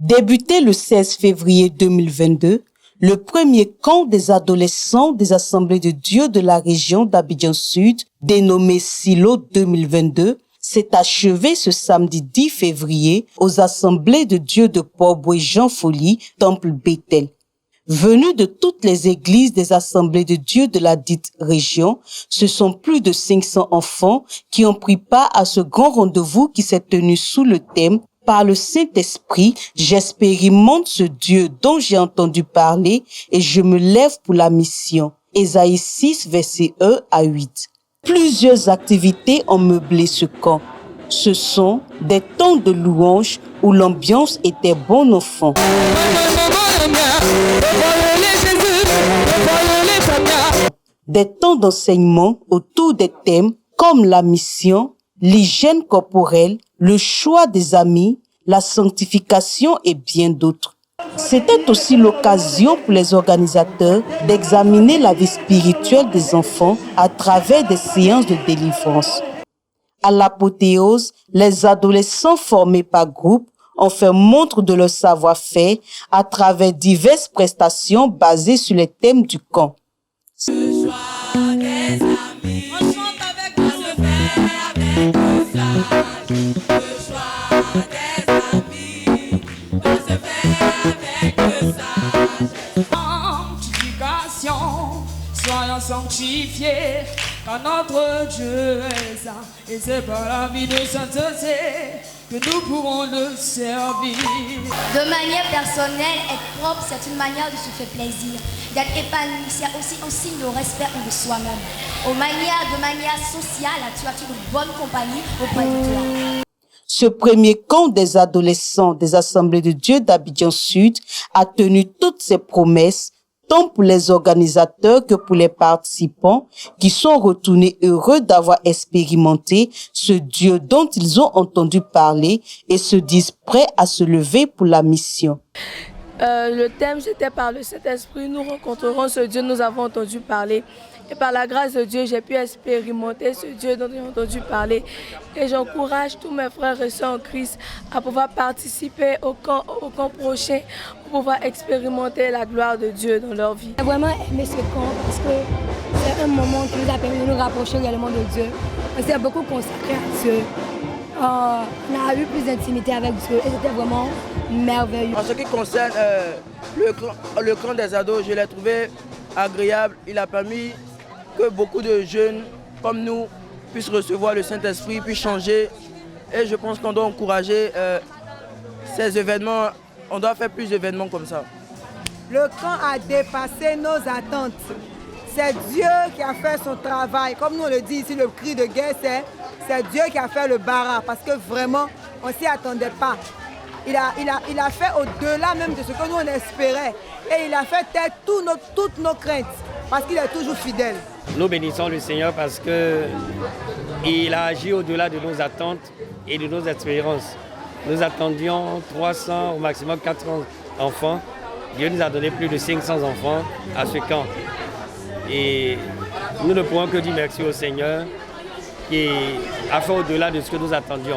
Débuté le 16 février 2022, le premier camp des adolescents des Assemblées de Dieu de la région d'Abidjan Sud, dénommé Silo 2022, s'est achevé ce samedi 10 février aux Assemblées de Dieu de Port-Boué-Jean-Folie, Temple Bethel. Venus de toutes les églises des Assemblées de Dieu de la dite région, ce sont plus de 500 enfants qui ont pris part à ce grand rendez-vous qui s'est tenu sous le thème « Par le Saint-Esprit, j'expérimente ce Dieu dont j'ai entendu parler et je me lève pour la mission ». Ésaïe 6, versets 1 à 8. Plusieurs activités ont meublé ce camp. Ce sont des temps de louange où l'ambiance était bon enfant. Des temps d'enseignement autour des thèmes comme la mission, l'hygiène corporelle, le choix des amis, la sanctification et bien d'autres. C'était aussi l'occasion pour les organisateurs d'examiner la vie spirituelle des enfants à travers des séances de délivrance. À l'apothéose, les adolescents formés par groupe ont fait montre de leur savoir-faire à travers diverses prestations basées sur les thèmes du camp. Soyons sanctifiés, car notre Dieu est saint, et c'est par la vie de sainteté que nous pourrons le servir. De manière personnelle, être propre, c'est une manière de se faire plaisir. D'être épanoui, c'est aussi un signe de respect de soi-même. De manière sociale, tu as une bonne compagnie auprès de toi. Ce premier camp des adolescents des Assemblées de Dieu d'Abidjan Sud a tenu toutes ses promesses, tant pour les organisateurs que pour les participants qui sont retournés heureux d'avoir expérimenté ce Dieu dont ils ont entendu parler et se disent prêts à se lever pour la mission. Le thème, c'était par le Saint-Esprit, nous rencontrerons ce Dieu, nous avons entendu parler. Et par la grâce de Dieu, j'ai pu expérimenter ce Dieu dont j'ai entendu parler. Et j'encourage tous mes frères et sœurs en Christ à pouvoir participer au camp prochain, pour pouvoir expérimenter la gloire de Dieu dans leur vie. J'ai vraiment aimé ce camp parce que c'est un moment qui nous a permis de nous rapprocher réellement de Dieu. On s'est beaucoup consacré à Dieu. On a eu plus d'intimité avec Dieu et c'était vraiment merveilleux. En ce qui concerne le camp des ados, je l'ai trouvé agréable. Il a permis que beaucoup de jeunes comme nous puissent recevoir le Saint-Esprit, puissent changer. Et je pense qu'on doit encourager ces événements. On doit faire plus d'événements comme ça. Le camp a dépassé nos attentes. C'est Dieu qui a fait son travail. Comme nous on le dit ici, le cri de guerre, c'est Dieu qui a fait le bara. Parce que vraiment, on ne s'y attendait pas. Il a fait au-delà même de ce que nous on espérait. Et il a fait taire toutes nos craintes. Parce qu'il est toujours fidèle. Nous bénissons le Seigneur parce qu'il a agi au-delà de nos attentes et de nos espérances. Nous attendions 300, au maximum 400 enfants. Dieu nous a donné plus de 500 enfants à ce camp. Et nous ne pouvons que dire merci au Seigneur qui a fait au-delà de ce que nous attendions.